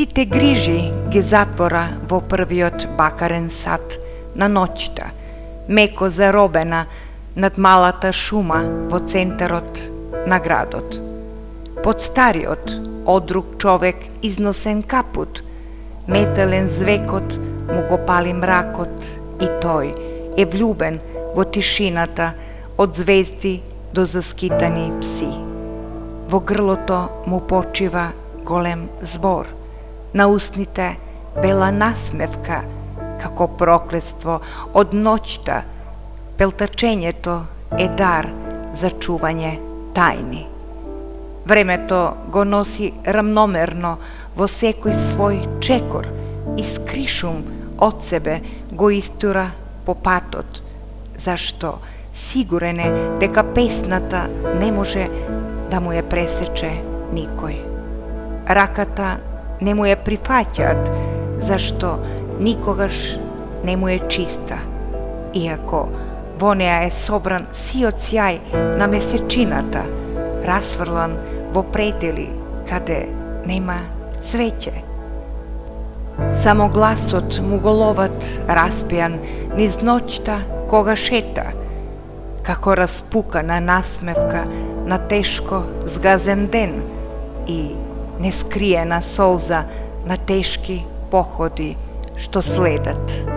Сите грижи ги затвора во првиот бакарен сат на ноќта, меко заробена над малата шума во центарот на градот. Под стариот, одруг човек износен капут, метален звекот му го пали мракот и тој е влюбен во тишината од звезди до заскитани пси. Во грлото му почива голем збор, на устните бела насмевка, како проклетство од ноќта. Пелтачењето е дар за чување тајни. Времето го носи рамномерно во секој свој чекор и скришум од себе го истура по патот, зашто сигурен е дека песната не може да му ја пресече никој. Раката не му ја прифаќаат, зашто никогаш не му е чиста, иако во неа е собран сиот сјај на месечината, расфрлан во предели каде нема цвеќе. Само гласот му го ловат распеан низ ноќта кога шета, како распукана насмевка на тешко згазен ден и нескриена солза на тешки походи што следат.